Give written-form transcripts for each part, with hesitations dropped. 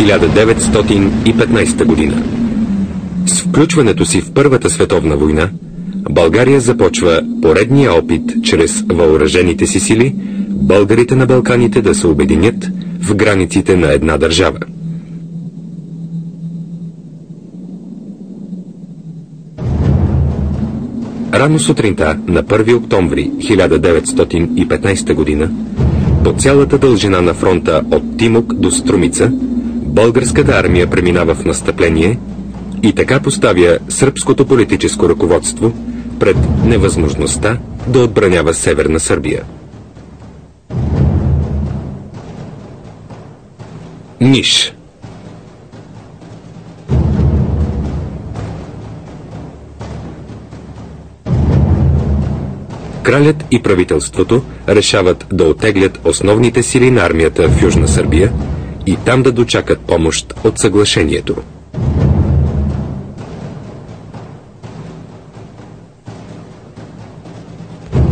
1915 година. С включването си в Първата световна война, България започва поредния опит чрез въоръжените си сили българите на Балканите да се обединят в границите на една държава. Рано сутринта на 1 октомври 1915 година, по цялата дължина на фронта от Тимок до Струмица, българската армия преминава в настъпление и така поставя сръбското политическо ръководство пред невъзможността да отбранява Северна Сърбия. Ниш. Кралят и правителството решават да оттеглят основните сили на армията в Южна Сърбия и там да дочакат помощ от съглашението.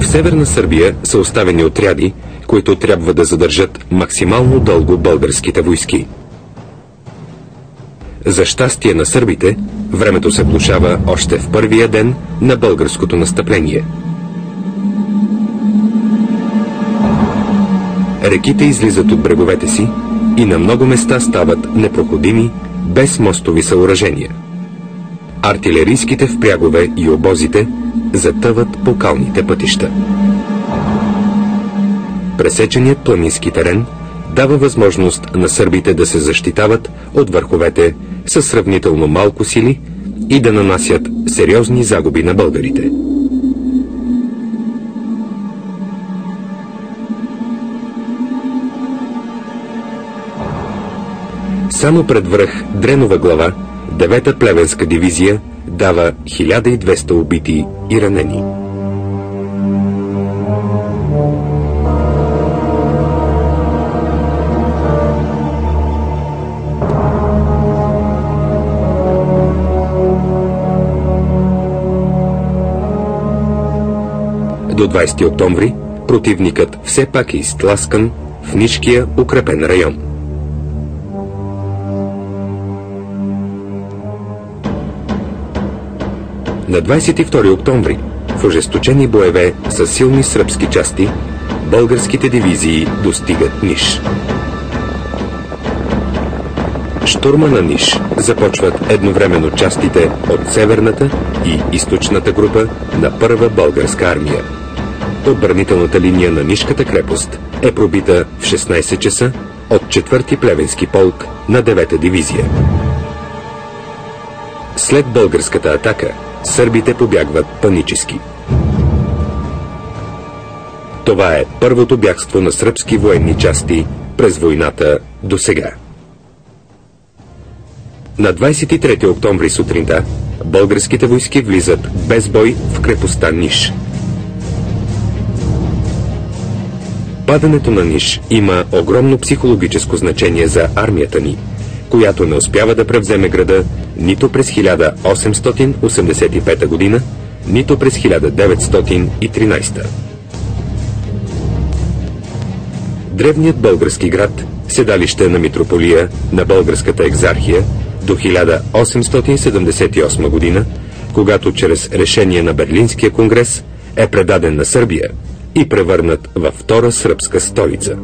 В Северна Сърбия са оставени отряди, които трябва да задържат максимално дълго българските войски. За щастие на сърбите, времето се влошава още в първия ден на българското настъпление. Реките излизат от бреговете си и на много места стават непроходими, без мостови съоръжения. Артилерийските впрягове и обозите затъват по калните пътища. Пресеченият планински терен дава възможност на сърбите да се защитават от върховете със сравнително малко сили и да нанасят сериозни загуби на българите. Само пред връх Дренова глава 9-та плевенска дивизия дава 1200 убити и ранени. До 20 октомври противникът все пак е изтласкан в Нишкия укрепен район. На 22 октомври в ожесточени боеве с силни сръбски части, българските дивизии достигат Ниш. Штурма на Ниш започват едновременно частите от Северната и Източната група на Първа българска армия. Отбранителната линия на Нишката крепост е пробита в 16 часа от 4-ти плевенски полк на 9-та дивизия. След българската атака, сърбите побягват панически. Това е първото бягство на сръбски военни части през войната до сега. На 23 октомври сутринта българските войски влизат без бой в крепостта Ниш. Падането на Ниш има огромно психологическо значение за армията ни, която не успява да превземе града нито през 1885 година, нито през 1913. Древният български град, седалище на митрополия на българската екзархия, до 1878 година, когато чрез решение на Берлинския конгрес е предаден на Сърбия и превърнат във втора сръбска столица.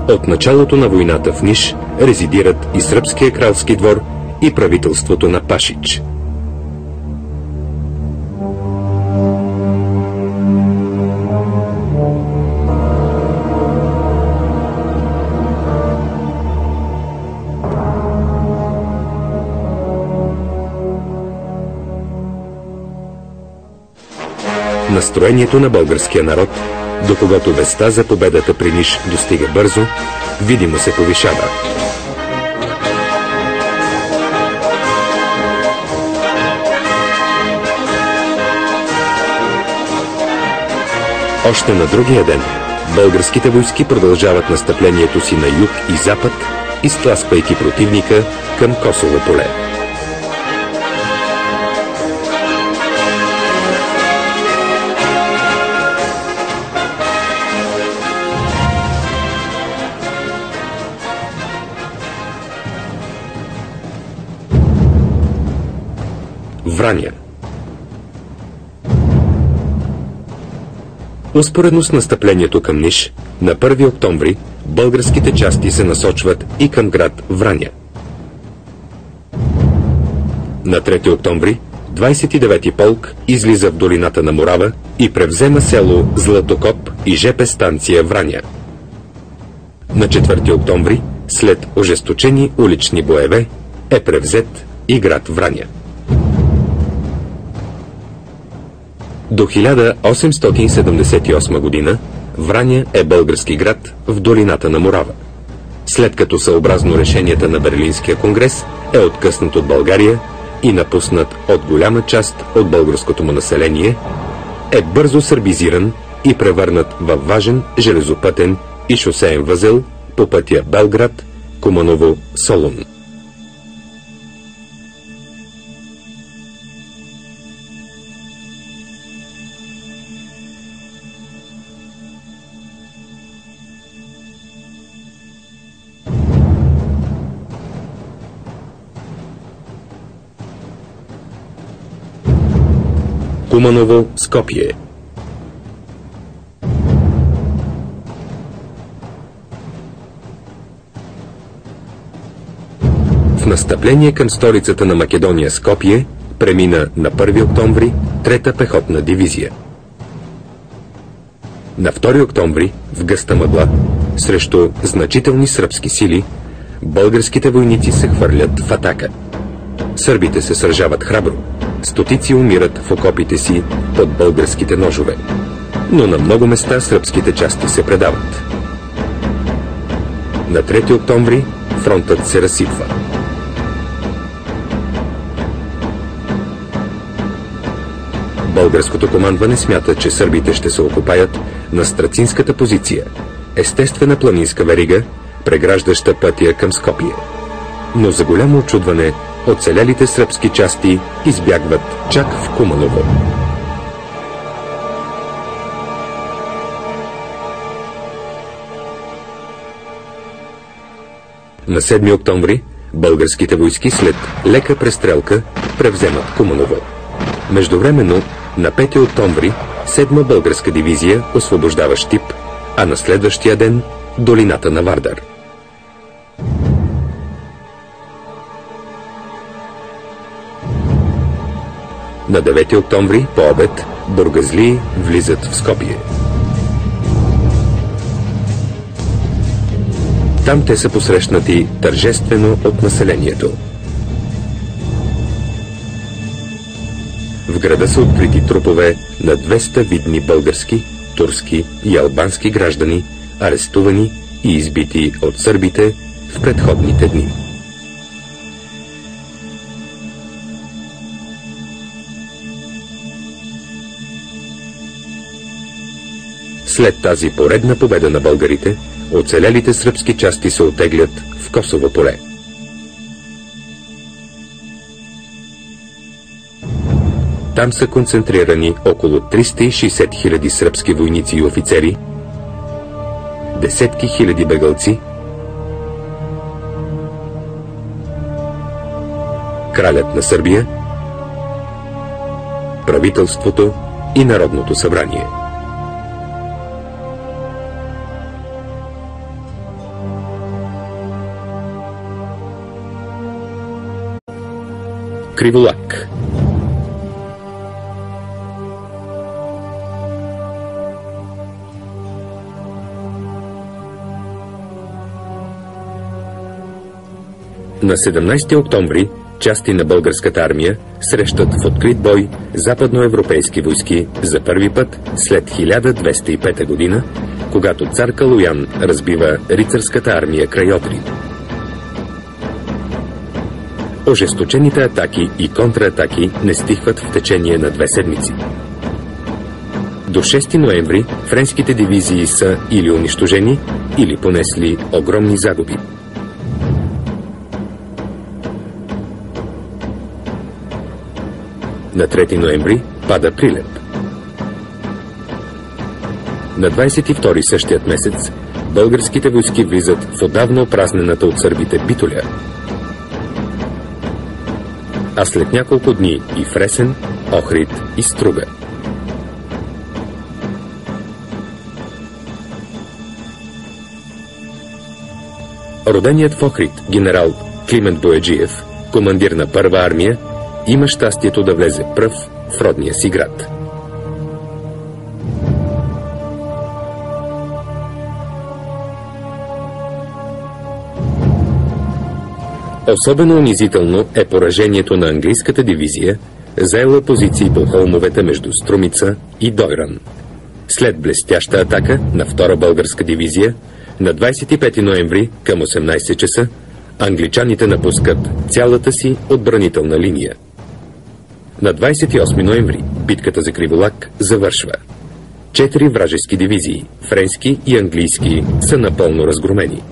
От началото на войната в Ниш резидират и сръбския кралски двор и правителството на Пашич. Настроението на българския народ, до когото вестта за победата при Ниш достига бързо, видимо се повишава. Още на другия ден българските войски продължават настъплението си на юг и запад, изтласквайки противника към Косово поле. Враня. Успоредно с настъплението към Ниш, на 1 октомври българските части се насочват и към град Враня. На 3 октомври 29-ти полк излиза в долината на Морава и превзема село Златокоп и ЖП станция Враня. На 4 октомври, след ожесточени улични боеве, е превзет и град Враня. До 1878 година Враня е български град в долината на Морава. След като съобразно решенията на Берлинския конгрес е откъснат от България и напуснат от голяма част от българското му население, е бързо сърбизиран и превърнат във важен железопътен и шосеен възел по пътя Белград, Куманово, Солун. Куманово, Скопие. В настъпление към столицата на Македония Скопие премина на 1 октомври 3-та пехотна дивизия. На 2 октомври в гъста мъгла, срещу значителни сръбски сили, българските войници се хвърлят в атака. Сърбите се сражават храбро. Стотици умират в окопите си под българските ножове, но на много места сръбските части се предават. На 3 октомври фронтът се разсипва. Българското командване смята, че сърбите ще се окопаят на Страцинската позиция, естествена планинска верига, преграждаща пътя към Скопие. Но за голямо очудване, оцелелите сръбски части избягват чак в Куманово. На 7 октомври българските войски след лека престрелка превземат Куманово. Междувременно на 5 октомври 7-ма българска дивизия освобождава Щип, а на следващия ден долината на Вардар. На 9 октомври по обед бургазлии влизат в Скопие. Там те са посрещнати тържествено от населението. В града са открити трупове на 200 видни български, турски и албански граждани, арестувани и избити от сърбите в предходните дни. След тази поредна победа на българите, оцелелите сръбски части се оттеглят в Косово поле. Там са концентрирани около 360 000 сръбски войници и офицери, десетки хиляди бегълци, кралят на Сърбия, правителството и Народното събрание. Криволак. На 17 октомври части на българската армия срещат в открит бой западноевропейски войски за първи път след 1205 година, когато цар Калоян разбива рицарската армия край Одрин. Ожесточените атаки и контратаки не стихват в течение на 2 седмици. До 6 ноември френските дивизии са или унищожени, или понесли огромни загуби. На 3 ноември пада Прилеп. На 22 същият месец българските войски влизат в отдавна опразнената от сърбите Битоля. а след няколко дни и в Ресен, Охрид и Струга. Роденият в Охрид генерал Климент Бояджиев, командир на Първа армия, има щастието да влезе пръв в родния си град. Особено унизително е поражението на английската дивизия, заела позиции по холмовете между Струмица и Дойран. След блестяща атака на втора българска дивизия, на 25 ноември към 18 часа, англичаните напускат цялата си отбранителна линия. На 28 ноември битката за Криволак завършва. 4 вражески дивизии, френски и английски, са напълно разгромени.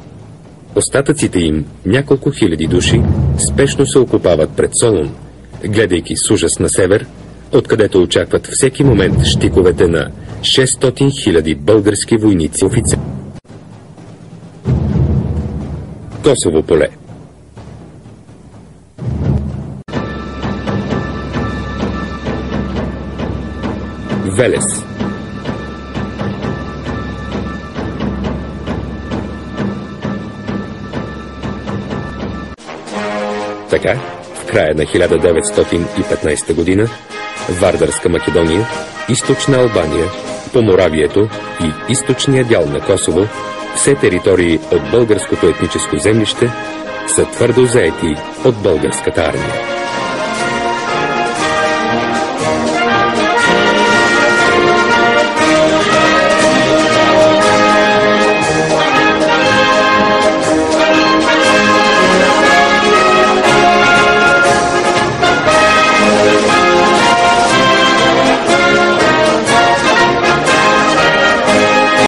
Остатъците им, няколко хиляди души, спешно се окопават пред Солун, гледайки с ужас на север, откъдето очакват всеки момент щиковете на 600 000 български войници офицери. Косово поле. Велес. Така, в края на 1915 година, Вардарска Македония, Източна Албания, Поморавието и източния дял на Косово, все територии от българското етническо землище, са твърдо заети от българската армия.